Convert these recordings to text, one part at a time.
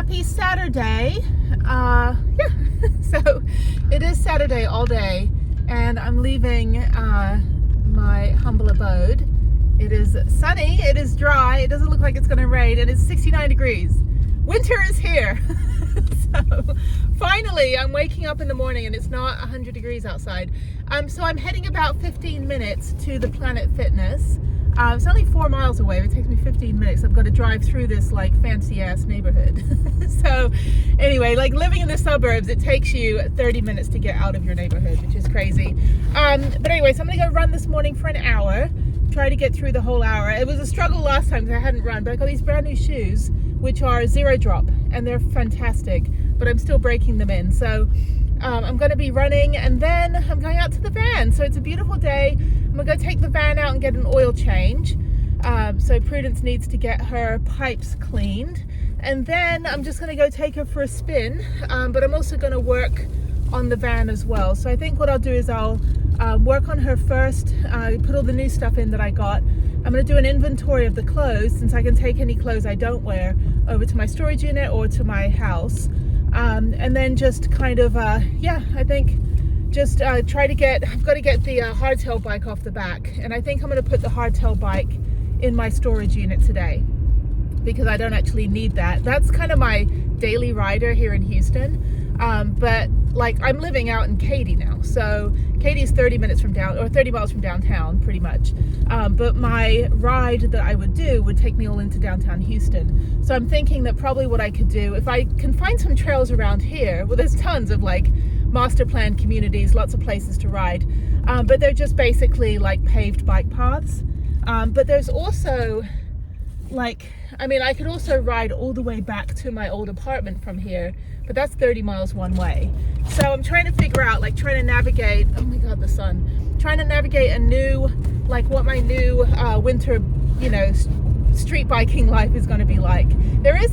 Happy Saturday. Yeah, so it is Saturday all day and I'm leaving my humble abode. It is sunny, it is dry, it doesn't look like it's gonna rain, and it's 69 degrees. Winter is here. So finally I'm waking up in the morning and it's not 100 degrees outside. So I'm heading about 15 minutes to the Planet Fitness. It's only 4 miles away. It takes me 15 minutes. I've got to drive through this like fancy ass neighborhood. So anyway, like living in the suburbs, it takes you 30 minutes to get out of your neighborhood, which is crazy. But anyway, so I'm gonna go run this morning for an hour, try to get through the whole hour. It was a struggle last time because I hadn't run, but I got these brand new shoes, which are 0 drop, and they're fantastic, but I'm still breaking them in. So I'm going to be running, and then I'm going out to the van. So it's a beautiful day. I'm going to go take the van out and get an oil change. So Prudence needs to get her pipes cleaned, and then I'm just going to go take her for a spin. But I'm also going to work on the van as well. So I think what I'll do is I'll work on her first, put all the new stuff in that I got. I'm going to do an inventory of the clothes, since I can take any clothes I don't wear over to my storage unit or to my house. And then just kind of, yeah, I think just try to get, I've got to get the hardtail bike off the back. And I think I'm going to put the hardtail bike in my storage unit today, because I don't actually need that. That's kind of my daily rider here in Houston. But like I'm living out in Katy now. So Katy is 30 miles from downtown pretty much. But my ride that I would do would take me all into downtown Houston. So I'm thinking that probably what I could do, if I can find some trails around here, well, there's tons of like master plan communities, lots of places to ride. But they're just basically like paved bike paths. But there's also like, I mean, I could also ride all the way back to my old apartment from here, but that's 30 miles one way. So I'm trying to figure out, like trying to navigate, oh my God, the sun, trying to navigate a new, like what my new winter, you know, street biking life is going to be like. There was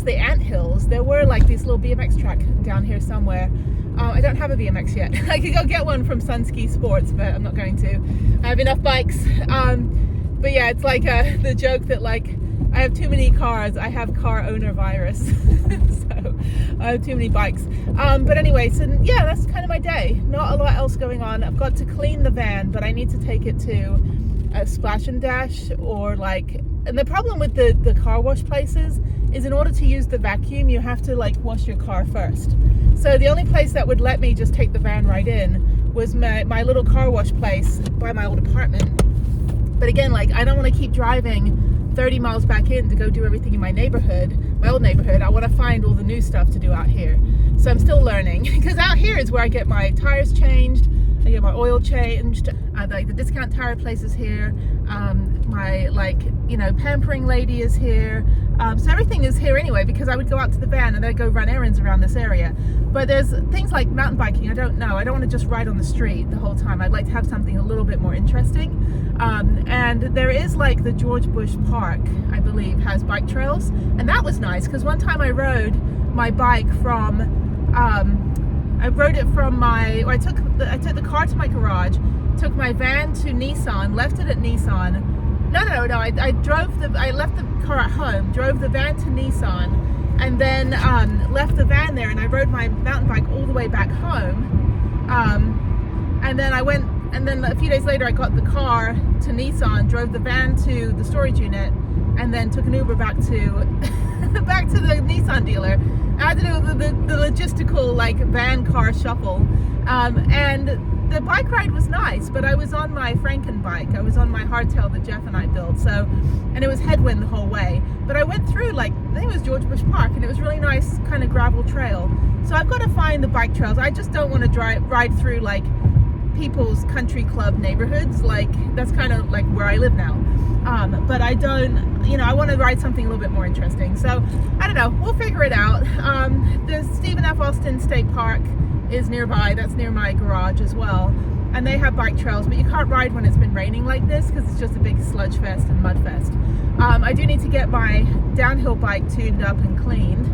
the Anthills. There were like these little BMX track down here somewhere. I don't have a BMX yet. I could go get one from Sunski Sports, but I'm not going to. I have enough bikes. But yeah, it's like the joke that like I have too many cars. I have car owner virus. So I have too many bikes. But anyway, so yeah, that's kind of my day. Not a lot else going on. I've got to clean the van, but I need to take it to a Splash and Dash or like, and the problem with the car wash places is in order to use the vacuum, you have to like wash your car first. So the only place that would let me just take the van right in was my little car wash place by my old apartment. But again, like I don't want to keep driving 30 miles back in to go do everything in my neighborhood, my old neighborhood. I want to find all the new stuff to do out here. So I'm still learning, because out here is where I get my tires changed, I get my oil changed, like the discount tire place is here, my like, you know, pampering lady is here. So everything is here anyway, because I would go out to the van and then I'd go run errands around this area. But there's things like mountain biking, I don't know. I don't want to just ride on the street the whole time. I'd like to have something a little bit more interesting. And there is like the George Bush Park, I believe, has bike trails. And that was nice, because one time I rode my bike from, I took the car to my garage, took my van to Nissan, left it at Nissan. No, I left the car at home, drove the van to Nissan, and then left the van there, and I rode my mountain bike all the way back home. And then a few days later I got the car to Nissan, drove the van to the storage unit, and then took an Uber back to the Nissan dealer. I had to do the logistical like van car shuffle. And the bike ride was nice, but I was on my Franken bike. I was on my hardtail that Jeff and I built. So, and it was headwind the whole way. But I went through like, I think it was George Bush Park, and it was really nice kind of gravel trail. So I've got to find the bike trails. I just don't want to ride through like people's country club neighborhoods. Like that's kind of like where I live now. But I don't, you know, I want to ride something a little bit more interesting. So I don't know, we'll figure it out. The Stephen F. Austin State Park is nearby. That's near my garage as well. And they have bike trails, but you can't ride when it's been raining like this, because it's just a big sludge fest and mud fest. I do need to get my downhill bike tuned up and cleaned.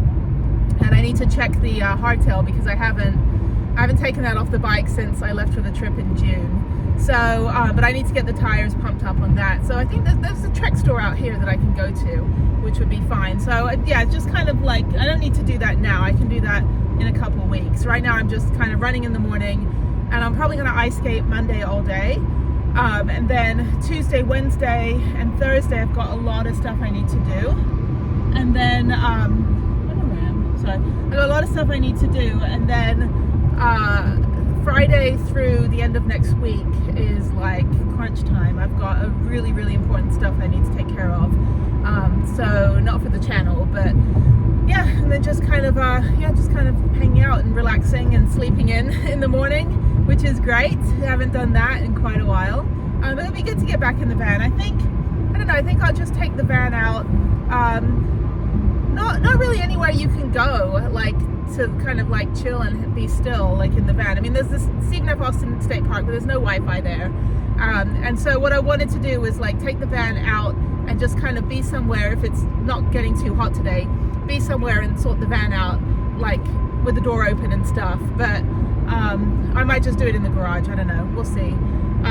And I need to check the hardtail, because I haven't taken that off the bike since I left for the trip in June. So, but I need to get the tires pumped up on that. So I think there's a Trek store out here that I can go to, which would be fine. So yeah, just kind of like, I don't need to do that now. I can do that in a couple weeks. Right now I'm just kind of running in the morning, and I'm probably gonna ice skate Monday all day. And then Tuesday, Wednesday, and Thursday I've got a lot of stuff I need to do. And then, I got a lot of stuff I need to do. And then Friday through the end of next week is like crunch time. I've got a really, really important stuff I need to take care of. So not for the channel, but yeah, and then just kind of hanging out and relaxing and sleeping in the morning, which is great. I haven't done that in quite a while. But it'll be good to get back in the van. I think I'll just take the van out. Not really anywhere you can go, like to kind of like chill and be still, like in the van. I mean, there's this Stephen F. Austin State Park, but there's no Wi-Fi there. And so what I wanted to do was like take the van out and just kind of be somewhere, if it's not getting too hot today, be somewhere and sort the van out, like with the door open and stuff. But I might just do it in the garage. I don't know. We'll see.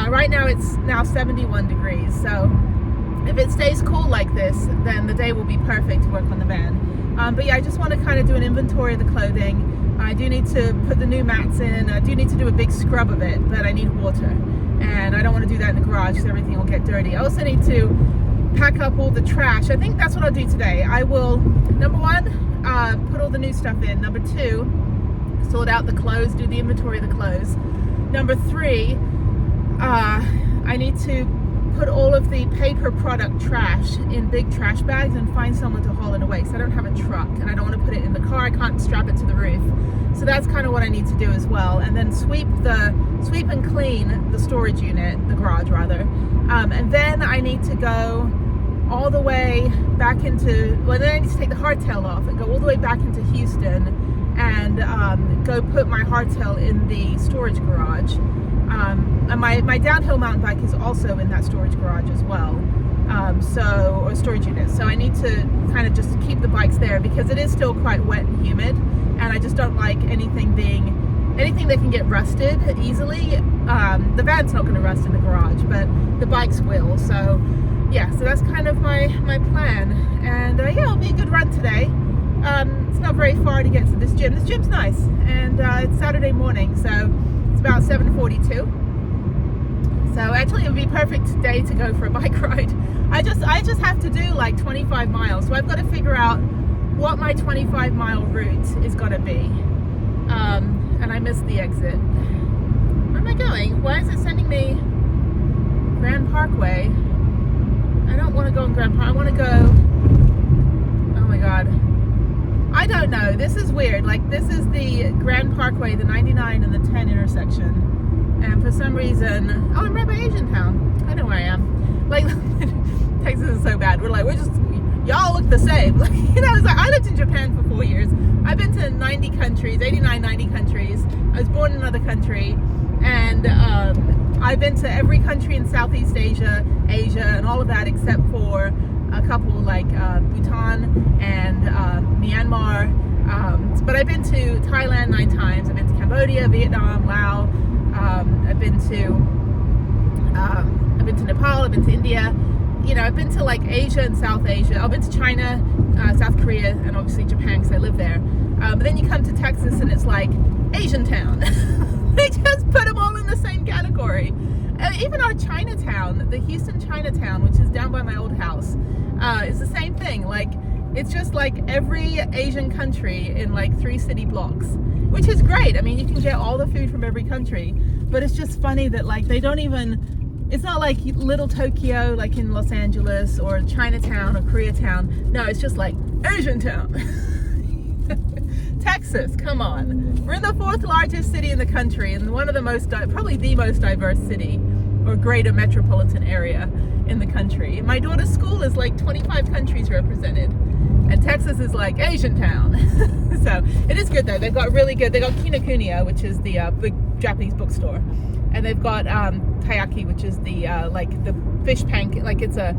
Right now it's now 71 degrees. So if it stays cool like this, then the day will be perfect to work on the van. But yeah, I just want to kind of do an inventory of the clothing. I do need to put the new mats in. I do need to do a big scrub of it, but I need water. And I don't want to do that in the garage because everything will get dirty. I also need to pack up all the trash. I think that's what I'll do today. I will, number one, put all the new stuff in. Number two, sort out the clothes, do the inventory of the clothes. Number three, I need to put all of the paper product trash in big trash bags and find someone to haul it away. So I don't have a truck and I don't want to put it in the car. I can't strap it to the roof. So that's kind of what I need to do as well. And then sweep and clean the storage unit, the garage rather. And then I need to go all the way back into, well, then I need to take the hardtail off and go all the way back into Houston and go put my hardtail in the storage garage. And my downhill mountain bike is also in that storage garage as well, or storage unit. So I need to kind of just keep the bikes there because it is still quite wet and humid, and I just don't like anything that can get rusted easily. The van's not going to rust in the garage, but the bikes will. So yeah, so that's kind of my plan. And yeah, it'll be a good run today. It's not very far to get to this gym. This gym's nice, and it's Saturday morning, so it's about 7:42. So actually it would be a perfect day to go for a bike ride. I just have to do like 25 miles. So I've got to figure out what my 25-mile route is going to be. And I missed the exit. Where am I going? Why is it sending me Grand Parkway? I don't want to go on Grand Parkway. I want to go, oh my God. I don't know. This is weird. Like, this is the Grand Parkway, the 99 and the 10 intersection. And for some reason, oh, I'm right by Asian Town. I know where I am. Like, Texas is so bad. Y'all look the same. Like, you know, it's like, I lived in Japan for 4 years. I've been to 90 countries, 89, 90 countries. I was born in another country. And I've been to every country in Southeast Asia, and all of that except for a couple like Bhutan and Myanmar. But I've been to Thailand 9 times. I've been to Cambodia, Vietnam, Laos. I've been to Nepal. I've been to India. You know, I've been to like Asia and South Asia. I've been to China, South Korea, and obviously Japan because I live there. But then you come to Texas and it's like Asian Town. They just put them all in the same category. Even our Chinatown, the Houston Chinatown, which is down by my old house, is the same thing. Like, it's just like every Asian country in like 3 city blocks, which is great. I mean, you can get all the food from every country, but it's just funny that like they don't even, it's not like Little Tokyo like in Los Angeles or Chinatown or Koreatown. No, it's just like Asian Town. Texas, come on. We're in the 4th largest city in the country and one of the most, probably the most diverse city or greater metropolitan area in the country. My daughter's school is like 25 countries represented, and Texas is like Asian Town. So it is good though. They've got really good, they got Kinokuniya, which is the big Japanese bookstore, and they've got taiyaki, which is the like the fish pancake, like it's a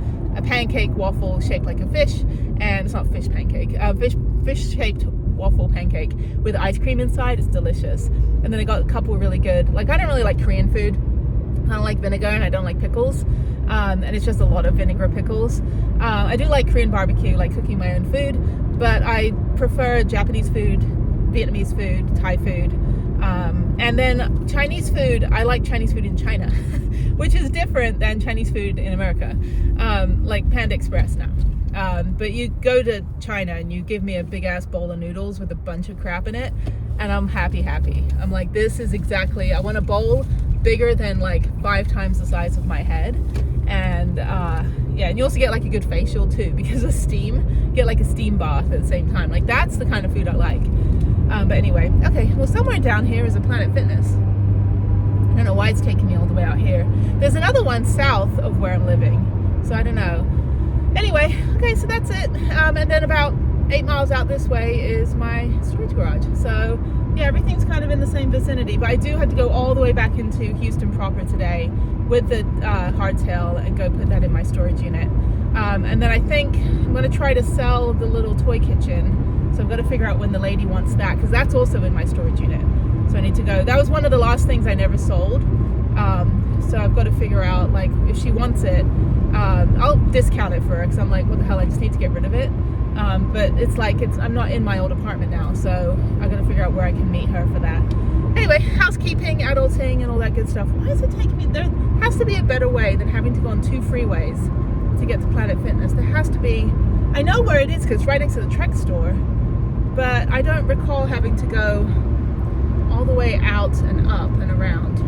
pancake waffle shaped like a fish, and it's not fish pancake, fish shaped waffle pancake with ice cream inside. It's delicious. And then they got a couple really good, like I don't really like Korean food. I don't like vinegar and I don't like pickles. And it's just a lot of vinegar pickles. I do like Korean barbecue, like cooking my own food, but I prefer Japanese food, Vietnamese food, Thai food. And then Chinese food, I like Chinese food in China, which is different than Chinese food in America, like Panda Express now. But you go to China and you give me a big ass bowl of noodles with a bunch of crap in it, and I'm happy. I'm like, this is exactly, I want a bowl bigger than like 5 times the size of my head. And yeah, and you also get like a good facial too, because of steam. You get like a steam bath at the same time. Like, that's the kind of food I like. But anyway, okay, well, somewhere down here is a Planet Fitness. I don't know why it's taking me all the way out here. There's another one south of where I'm living, so I don't know. Anyway, okay, so that's it. And then about 8 miles out this way is my storage garage. So yeah, everything's kind of in the same vicinity, but I do have to go all the way back into Houston proper today with the hardtail and go put that in my storage unit. And then I think I'm going to try to sell the little toy kitchen. So I've got to figure out when the lady wants that, because that's also in my storage unit. So I need to go. That was one of the last things I never sold. So I've got to figure out, like, if she wants it, I'll discount it for her, because I'm like, what the hell, I just need to get rid of it. But it's like, I'm not in my old apartment now, so I've got to figure out where I can meet her for that. Anyway, housekeeping, adulting, and all that good stuff. Why is it taking me? There has to be a better way than having to go on 2 freeways to get to Planet Fitness. There has to be. I know where it is because it's right next to the Trek store, but I don't recall having to go all the way out and up and around.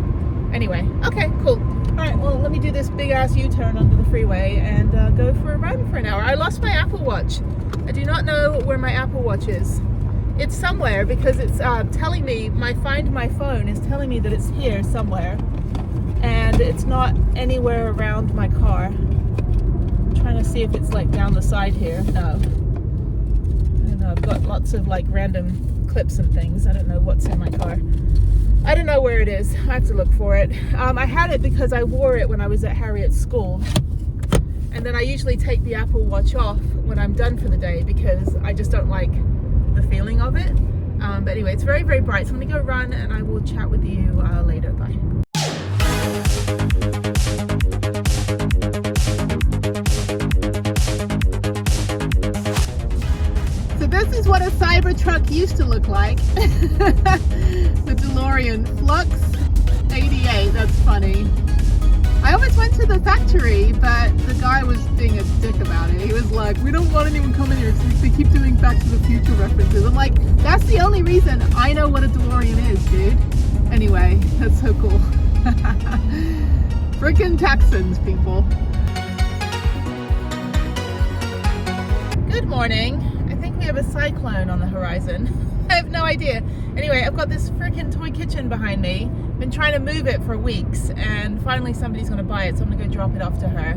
Anyway, okay, cool. All right, well, let me do this big ass U-turn onto the freeway and go for a run for an hour. I lost my Apple Watch. I do not know where my Apple Watch is. It's somewhere, because it's telling me, my Find My Phone is telling me that it's here somewhere, and it's not anywhere around my car. I'm trying to see if it's like down the side here. No. I don't know, I've got lots of like random clips and things. I don't know what's in my car. I don't know where it is. I have to look for it. I had it because I wore it when I was at Harriet's school. And then I usually take the Apple Watch off when I'm done for the day, because I just don't like the feeling of it. But anyway, it's very, very bright. So I'm gonna go run and I will chat with you later. Bye. So this is what a Cybertruck used to look like. The DeLorean Flux 88, that's funny. I almost went to the factory, but the guy was being a dick about it. He was like, we don't want anyone coming here because they keep doing Back to the Future references. I'm like, that's the only reason I know what a DeLorean is, dude. Anyway, that's so cool. Frickin' Texans, people. Good morning. I think we have a cyclone on the horizon. I have no idea. Anyway, I've got this freaking toy kitchen behind me. Been trying to move it for weeks, and finally somebody's going to buy it, so I'm going to go drop it off to her.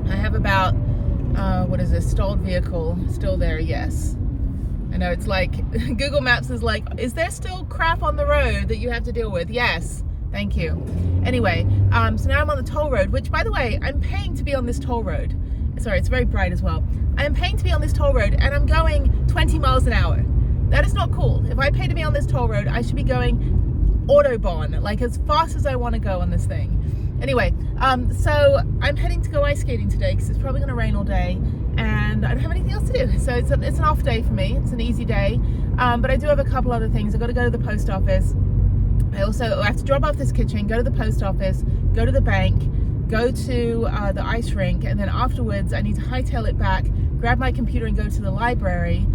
I have about, what is this, stalled vehicle still there? Yes. I know, it's like, Google Maps is like, is there still crap on the road that you have to deal with? Yes. Thank you. Anyway, so now I'm on the toll road, which, by the way, I'm paying to be on this toll road. Sorry, it's very bright as well. I'm paying to be on this toll road, and I'm going 20 miles an hour. That is not cool. If I pay to be on this toll road, I should be going Autobahn, like as fast as I want to go on this thing. Anyway, so I'm heading to go ice skating today because it's probably going to rain all day, and I don't have anything else to do. So it's an off day for me. It's an easy day, but I do have a couple other things. I've got to go to the post office. I have to drop off this kitchen, go to the post office, go to the bank, go to the ice rink, and then afterwards I need to hightail it back, grab my computer and go to the library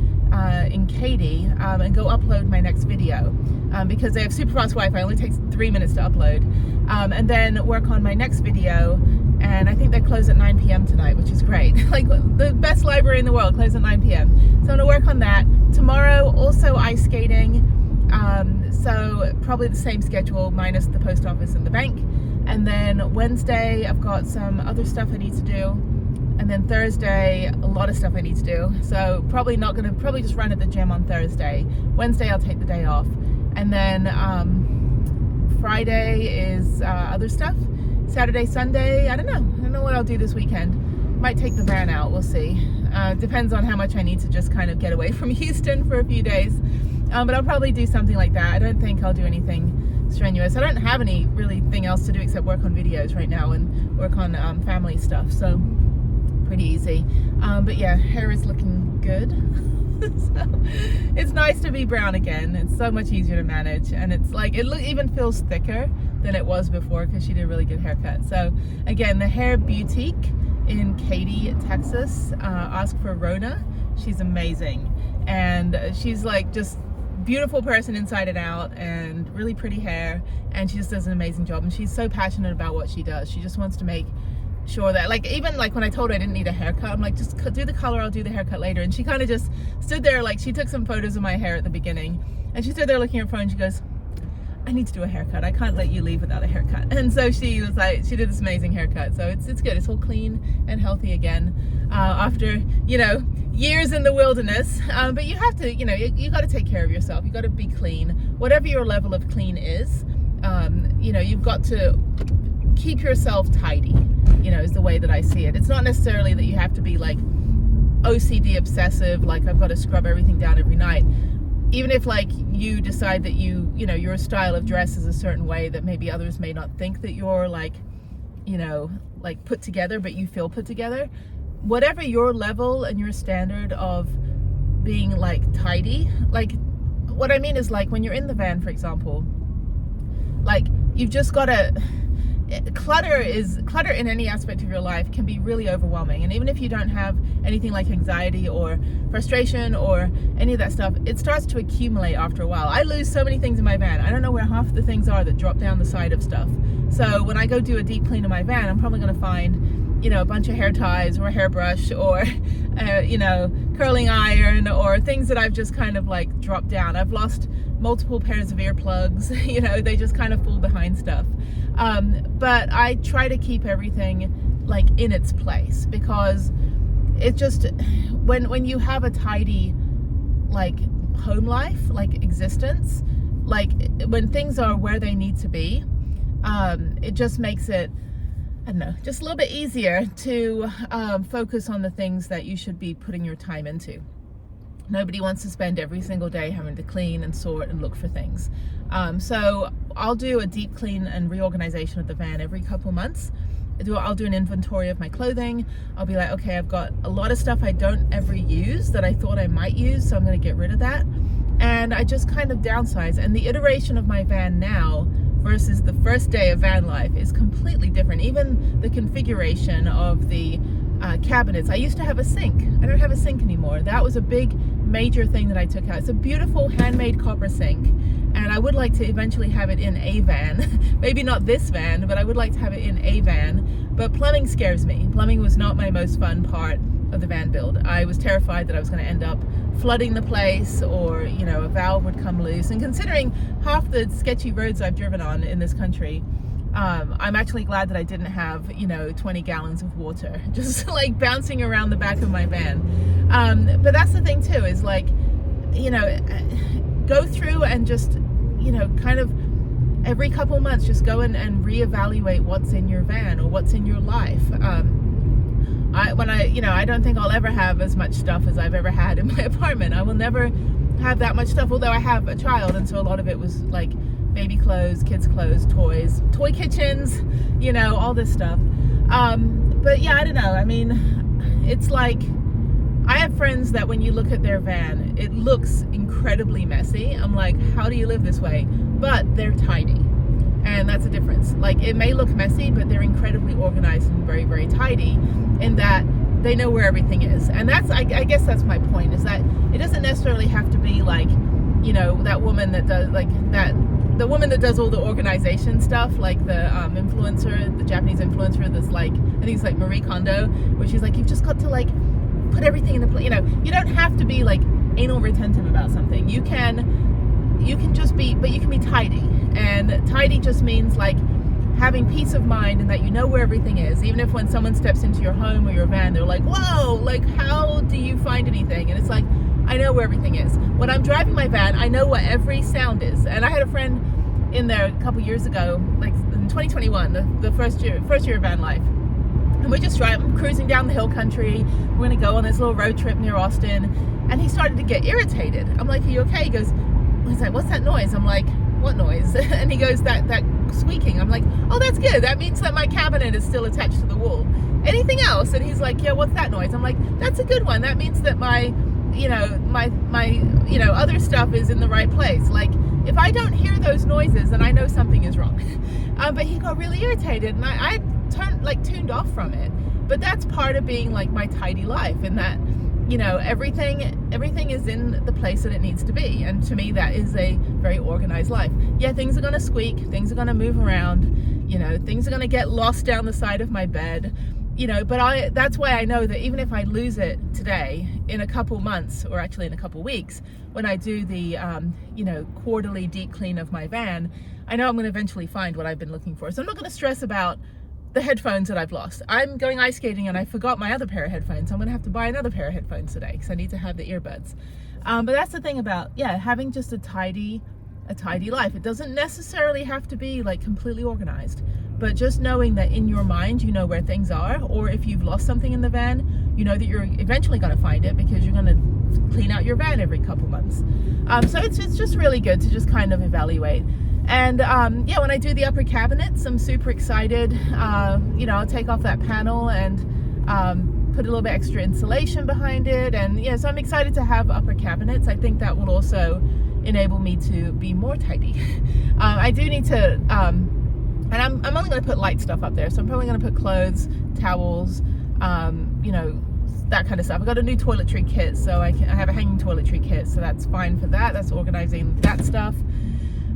in Katy and go upload my next video because they have super fast Wi-Fi. It only takes 3 minutes to upload, and then work on my next video. And I think they close at 9 p.m. tonight, which is great. Like the best library in the world, close at 9 p.m. So I'm gonna work on that. Tomorrow, also ice skating. So probably the same schedule minus the post office and the bank. And then Wednesday, I've got some other stuff I need to do. And then Thursday, a lot of stuff I need to do. So probably just run at the gym on Thursday. Wednesday, I'll take the day off. And then Friday is other stuff. Saturday, Sunday, I don't know what I'll do this weekend. Might take the van out, we'll see. Depends on how much I need to just kind of get away from Houston for a few days. But I'll probably do something like that. I don't think I'll do anything strenuous. I don't have any really thing else to do except work on videos right now and work on family stuff, so pretty easy. But yeah, hair is looking good. So it's nice to be brown again. It's so much easier to manage, and it's like it even feels thicker than it was before because she did a really good haircut. So again, the Hair Boutique in Katy, Texas. Ask for Rona. She's amazing, and she's like just beautiful person inside and out, and really pretty hair, and she just does an amazing job, and she's so passionate about what she does. She just wants to make sure that, like, even like when I told her I didn't need a haircut, I'm like, just do the color, I'll do the haircut later. And she kind of just stood there, like, she took some photos of my hair at the beginning, and she stood there looking at her phone, and she goes, I need to do a haircut. I can't let you leave without a haircut. And so she was like, she did this amazing haircut. So it's good. It's all clean and healthy again after, you know, years in the wilderness. But you have to, you know, you got to take care of yourself. You got to be clean. Whatever your level of clean is, you know, you've got to keep yourself tidy, you know, is the way that I see it. It's not necessarily that you have to be like OCD obsessive, like I've got to scrub everything down every night. Even if like you decide that you know, your style of dress is a certain way that maybe others may not think that you're like, you know, like put together, but you feel put together. Whatever your level and your standard of being like tidy, like what I mean is like when you're in the van, for example, like you've just got to, clutter in any aspect of your life can be really overwhelming. And even if you don't have anything like anxiety or frustration or any of that stuff, it starts to accumulate after a while. I lose so many things in my van. I don't know where half the things are that drop down the side of stuff. So when I go do a deep clean in my van, I'm probably going to find, you know, a bunch of hair ties or a hairbrush or you know, curling iron or things that I've just kind of like dropped down. I've lost multiple pairs of earplugs, you know, they just kind of fall behind stuff. But I try to keep everything like in its place, because it just, when you have a tidy like home life, like existence, like when things are where they need to be, it just makes it, I don't know, just a little bit easier to focus on the things that you should be putting your time into. Nobody wants to spend every single day having to clean and sort and look for things. So I'll do a deep clean and reorganization of the van every couple months. I'll do an inventory of my clothing. I'll be like, okay, I've got a lot of stuff I don't ever use that I thought I might use, so I'm going to get rid of that. And I just kind of downsize. And the iteration of my van now versus the first day of van life is completely different. Even the configuration of the cabinets. I used to have a sink. I don't have a sink anymore. That was a big major thing that I took out. It's a beautiful handmade copper sink, and I would like to eventually have it in a van. Maybe not this van, but I would like to have it in a van. But plumbing scares me. Plumbing was not my most fun part of the van build. I was terrified that I was going to end up flooding the place, or, you know, a valve would come loose. And considering half the sketchy roads I've driven on in this country, I'm actually glad that I didn't have, you know, 20 gallons of water just like bouncing around the back of my van. But that's the thing too, is like, you know, go through and just, you know, kind of every couple months just go in and reevaluate what's in your van or what's in your life. You know, I don't think I'll ever have as much stuff as I've ever had in my apartment. I will never have that much stuff, although I have a child, and so a lot of it was like baby clothes, kids clothes, toys, toy kitchens, you know, all this stuff. But yeah, I don't know. I mean, it's like, I have friends that when you look at their van, it looks incredibly messy. I'm like, how do you live this way? But they're tidy. And that's a difference. Like, it may look messy, but they're incredibly organized and very, very tidy in that they know where everything is. And that's, I guess that's my point, is that it doesn't necessarily have to be like, you know, that woman that does like that, the woman that does all the organization stuff, like the influencer, the Japanese influencer that's like, I think it's like Marie Kondo, where she's like, you've just got to like put everything in a place. You know, you don't have to be like anal retentive about something. You can just be, but you can be tidy. And tidy just means like having peace of mind and that you know where everything is. Even if when someone steps into your home or your van, they're like, whoa, like how do you find anything? And it's like, I know where everything is. When I'm driving my van, I know what every sound is. And I had a friend in there a couple years ago, like in 2021, the first year of van life. And we're just driving, cruising down the hill country. We're gonna go on this little road trip near Austin. And he started to get irritated. I'm like, are you okay? He's like, what's that noise? I'm like, what noise? And he goes, that squeaking. I'm like, oh, that's good. That means that my cabinet is still attached to the wall. Anything else? And he's like, yeah, what's that noise? I'm like, that's a good one. That means that my other stuff is in the right place. Like, if I don't hear those noises, then I know something is wrong. But he got really irritated, and I tuned off from it. But that's part of being like my tidy life, in that, everything is in the place that it needs to be. And to me, that is a very organized life. Yeah, things are going to squeak, things are going to move around, things are going to get lost down the side of my bed, but that's why I know that even if I lose it today, in a couple months, or actually in a couple weeks, when I do the quarterly deep clean of my van, I know I'm going to eventually find what I've been looking for. So I'm not going to stress about the headphones that I've lost. I'm going ice skating and I forgot my other pair of headphones. I'm going to have to buy another pair of headphones today because I need to have the earbuds. But that's the thing about, having just a tidy life. It doesn't necessarily have to be like completely organized, but just knowing that in your mind, you know where things are, or if you've lost something in the van, you know that you're eventually going to find it because you're going to clean out your van every couple months. So it's just really good to just kind of evaluate. And when I do the upper cabinets, I'm super excited. I'll take off that panel and put a little bit extra insulation behind it. And so I'm excited to have upper cabinets. I think that will also enable me to be more tidy. I do need to, and I'm only going to put light stuff up there. So I'm probably going to put clothes, towels, that kind of stuff. I got a new toiletry kit, so I have a hanging toiletry kit, so that's fine for that. That's organizing that stuff.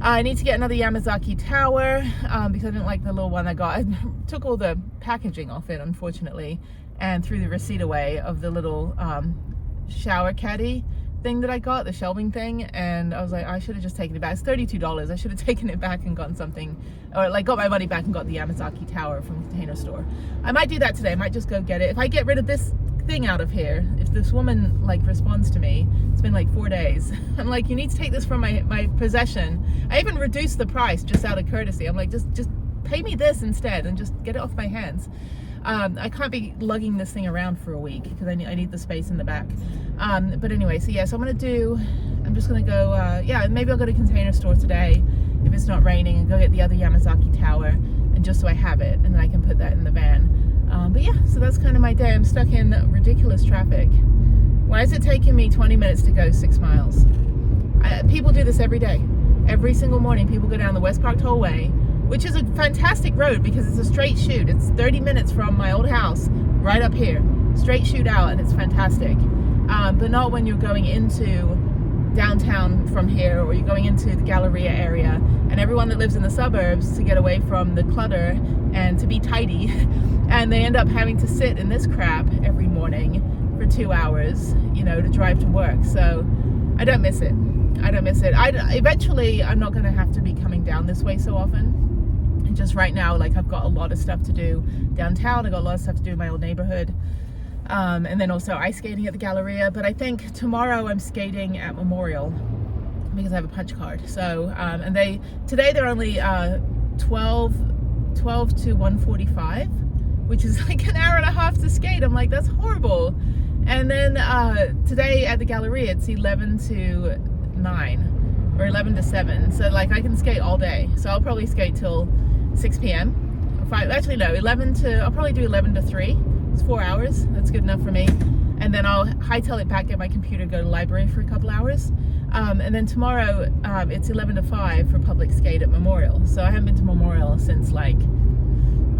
I need to get another Yamazaki tower because I didn't like the little one I got. I took all the packaging off it, unfortunately, and threw the receipt away of the little shower caddy thing that I got, the shelving thing, and I was like, I should have just taken it back. It's $32. I should have taken it back and gotten something, or like got my money back and got the Yamazaki tower from the Container Store. I might do that today. I might just go get it. If I get rid of this thing out of here, if this woman like responds to me, it's been like 4 days, I'm like, you need to take this from my possession. I even reduced the price just out of courtesy. I'm like, just pay me this instead and just get it off my hands. I can't be lugging this thing around for a week because I need the space in the back. But anyway, so I'm just gonna go, maybe I'll go to Container Store today if it's not raining and go get the other Yamazaki tower, and just so I have it, and then I can put that in the van. So that's kind of my day. I'm stuck in ridiculous traffic. Why is it taking me 20 minutes to go 6 miles? People do this every day. Every single morning, people go down the West Park Tollway, which is a fantastic road because it's a straight shoot. It's 30 minutes from my old house right up here. Straight shoot out, and it's fantastic. But not when you're going into downtown from here, or you're going into the Galleria area, and everyone that lives in the suburbs to get away from the clutter and to be tidy, and they end up having to sit in this crap every morning for 2 hours, to drive to work. So I don't miss it. Eventually, I'm not going to have to be coming down this way so often. And just right now, like, I've got a lot of stuff to do downtown. I got a lot of stuff to do in my old neighborhood. And then also ice skating at the Galleria. But I think tomorrow I'm skating at Memorial because I have a punch card. So, today they're only 12 to 1:45, which is like an hour and a half to skate. I'm like, that's horrible. And then today at the Galleria, it's 11 to 9 or 11 to 7. So like I can skate all day. So I'll probably skate till 6 p.m. I'll probably do 11 to 3. It's 4 hours. That's good enough for me. And then I'll hightail it back, get my computer, go to the library for a couple hours. And then tomorrow, it's 11 to 5 for public skate at Memorial. So I haven't been to Memorial since like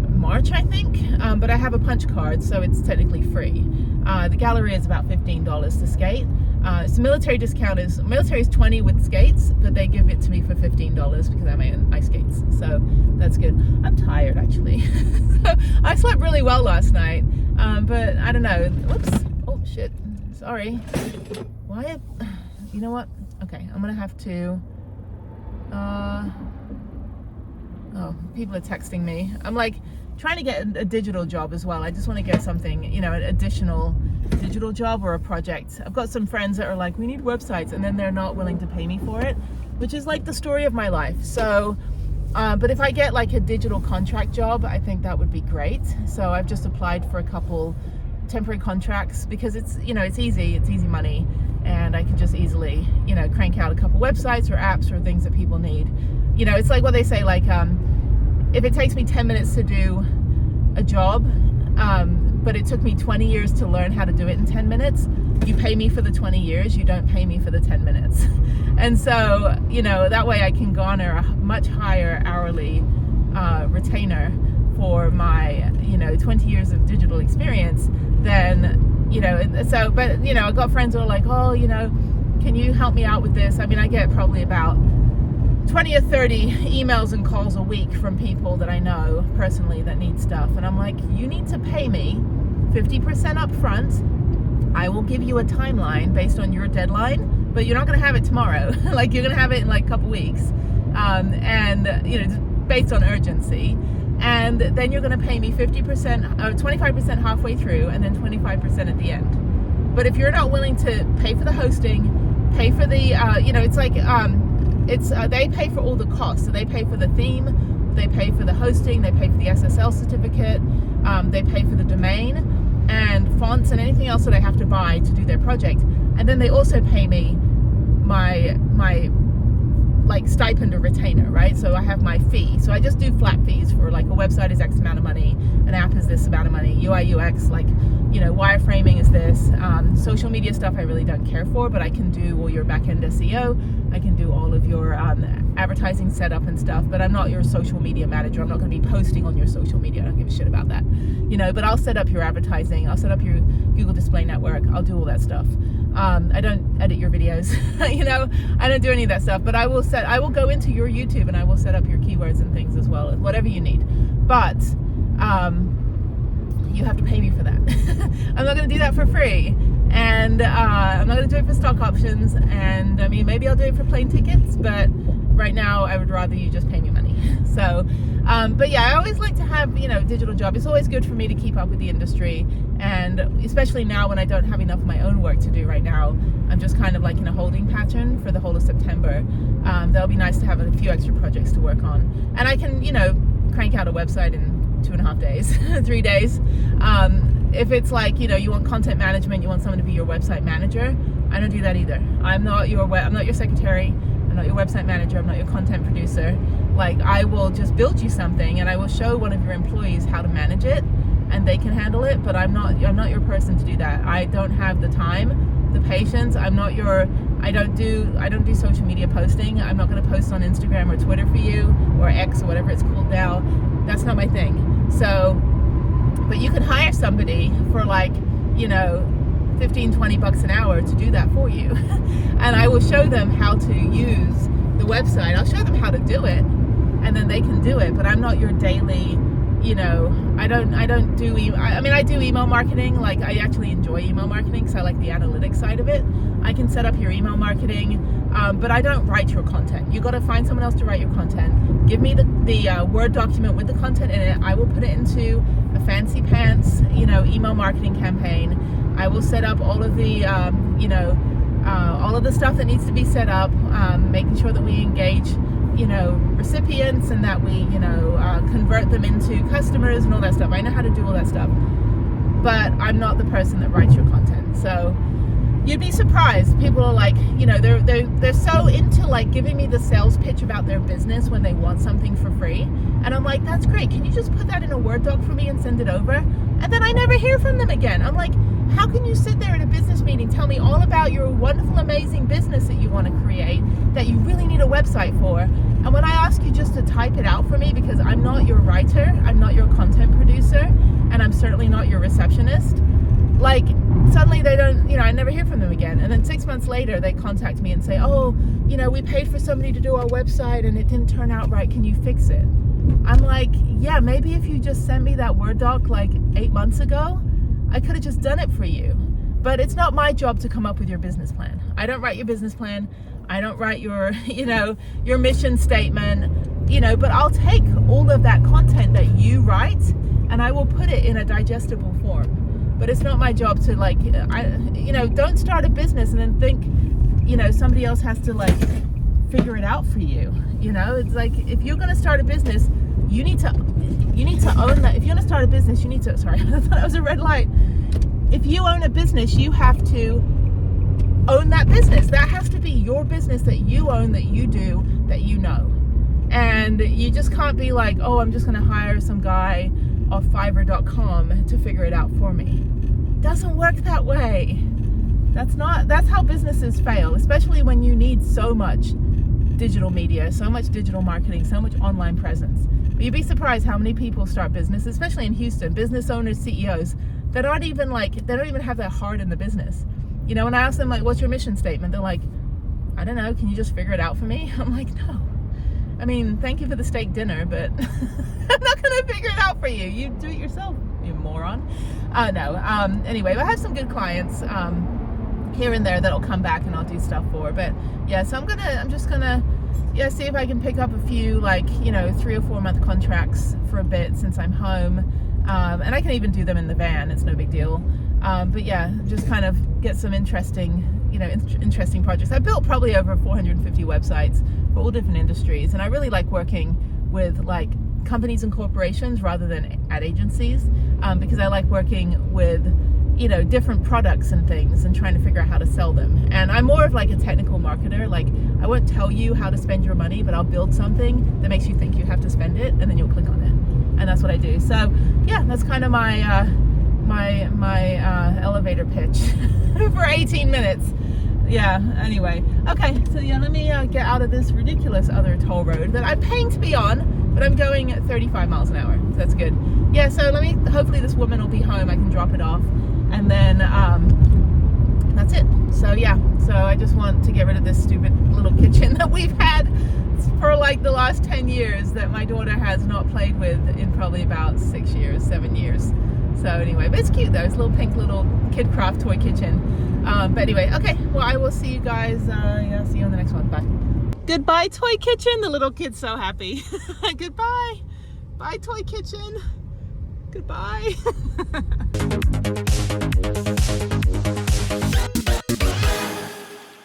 March, I think. But I have a punch card, so it's technically free. The Galleria is about $15 to skate. So military is $20 with skates, but they give it to me for $15 because I have my own ice skates. So that's good. I'm tired actually. So I slept really well last night, but I don't know. Whoops. Oh shit. Sorry. Why? You know what? Okay, I'm gonna have to. Oh, people are texting me. I'm like trying to get a digital job as well. I just want to get something, an additional digital job or a project. I've got some friends that are like, we need websites, and then they're not willing to pay me for it, which is like the story of my life. So, but if I get like a digital contract job, I think that would be great. So I've just applied for a couple temporary contracts because it's easy money, and I can just easily, crank out a couple websites or apps or things that people need. it's like what they say, like, if it takes me 10 minutes to do a job, but it took me 20 years to learn how to do it in 10 minutes, you pay me for the 20 years, you don't pay me for the 10 minutes. And so, that way I can garner a much higher hourly retainer for my, 20 years of digital experience than, so, but, I've got friends who are like, oh, can you help me out with this? I mean, I get probably about 20 or 30 emails and calls a week from people that I know personally that need stuff. And I'm like, you need to pay me 50% up front. I will give you a timeline based on your deadline, but you're not going to have it tomorrow. Like, you're going to have it in like a couple weeks. And, based on urgency. And then you're going to pay me 50%, 25% halfway through, and then 25% at the end. But if you're not willing to pay for the hosting, pay for the, it's like, they pay for all the costs. So they pay for the theme, they pay for the hosting, they pay for the SSL certificate, they pay for the domain and fonts and anything else that I have to buy to do their project. And then they also pay me my like stipend or retainer, right? So I have my fee. So I just do flat fees for, like, a website is X amount of money, an app is this amount of money, UI UX, like, wireframing is this, social media stuff I really don't care for, but I can do all your back-end SEO, I can do all of your advertising setup and stuff, but I'm not your social media manager. I'm not going to be posting on your social media. I don't give a shit about that, but I'll set up your advertising, I'll set up your Google Display Network, I'll do all that stuff. I don't edit your videos, I don't do any of that stuff, but I will go into your YouTube and I will set up your keywords and things as well, whatever you need. But you have to pay me for that. I'm not going to do that for free, and I'm not going to do it for stock options, and I mean, maybe I'll do it for plane tickets, but right now I would rather you just pay me money. So but yeah, I always like to have a digital job. It's always good for me to keep up with the industry, and especially now when I don't have enough of my own work to do right now, I'm just kind of like in a holding pattern for the whole of September. That'll be nice to have a few extra projects to work on, and I can crank out a website in 2.5 days, 3 days. If it's like, you want content management, you want someone to be your website manager, I don't do that either. I'm not your secretary, I'm not your website manager, I'm not your content producer. Like, I will just build you something and I will show one of your employees how to manage it and they can handle it, but I'm not your person to do that. I don't have the time, the patience. I don't do social media posting. I'm not going to post on Instagram or Twitter for you, or X or whatever it's called now. That's not my thing. So, but you can hire somebody for like, $15-20 an hour to do that for you. And I will show them how to use the website. I'll show them how to do it, and then they can do it. But I'm not your daily, I don't do, I do email marketing. Like, I actually enjoy email marketing because I like the analytics side of it. I can set up your email marketing, but I don't write your content. You got to find someone else to write your content. Give me the Word document with the content in it. I will put it into a fancy pants, email marketing campaign. I will set up all of the, all of the stuff that needs to be set up, making sure that we engage, recipients, and that we, convert them into customers and all that stuff. I know how to do all that stuff, but I'm not the person that writes your content. So you'd be surprised. People are like, they're so into like giving me the sales pitch about their business when they want something for free. And I'm like, that's great. Can you just put that in a Word doc for me and send it over? And then I never hear from them again. I'm like, how can you sit there at a business meeting, tell me all about your wonderful, amazing business that you want to create, that you really need a website for, and when I ask you just to type it out for me, because I'm not your writer, I'm not your content producer, and I'm certainly not your receptionist, like, suddenly they don't, I never hear from them again. And then 6 months later, they contact me and say, oh, we paid for somebody to do our website and it didn't turn out right, can you fix it? I'm like, yeah, maybe if you just sent me that Word doc like 8 months ago, I could have just done it for you. But it's not my job to come up with your business plan. I don't write your business plan. I don't write your, your mission statement, but I'll take all of that content that you write and I will put it in a digestible form. But it's not my job to like, don't start a business and then think, somebody else has to like figure it out for you. It's like, if you're going to start a business, you need to own that. If you're going to start a business, you need to, sorry, I thought it was a red light. If you own a business, you have to own that business. That has to be your business that you own, that you do, that And you just can't be like, oh, I'm just going to hire some guy off Fiverr.com to figure it out for me. Doesn't work that way. That's how businesses fail, especially when you need so much digital media, so much digital marketing, so much online presence. But you'd be surprised how many people start businesses, especially in Houston, business owners, CEOs, that aren't even like, they don't even have their heart in the business. You know, when I ask them like, what's your mission statement? They're like, I don't know, can you just figure it out for me? I'm like, no. I mean, thank you for the steak dinner, but I'm not going to figure it out for you. You do it yourself, you moron. Anyway, I have some good clients here and there that'll come back and I'll do stuff for. But yeah, so I'm just gonna see if I can pick up a few, like, you know, 3 or 4 month contracts for a bit since I'm home. And I can even do them in the van, it's no big deal. But yeah, just kind of get some interesting projects. I built probably over 450 websites for all different industries, and I really like working with like companies and corporations rather than ad agencies, because I like working with, you know, different products and things and trying to figure out how to sell them. And I'm more of like a technical marketer. Like, I won't tell you how to spend your money, but I'll build something that makes you think you have to spend it, and then you'll click on it. And that's what I do. So yeah, that's kind of my elevator pitch for 18 minutes. Yeah, anyway. Okay, so yeah, let me get out of this ridiculous other toll road that I'm paying to be on, but I'm going at 35 miles an hour, so that's good. Yeah, so hopefully this woman will be home, I can drop it off, and then that's it. So yeah, so I just want to get rid of this stupid little kitchen that we've had for like the last 10 years that my daughter has not played with in probably about 6 years, 7 years. So anyway, but it's cute though. It's a little pink little kid craft toy kitchen. But anyway, okay, well, I will see you guys, see you on the next one. Bye. Goodbye, toy kitchen. The little kid's so happy. Goodbye. Bye, toy kitchen. Goodbye.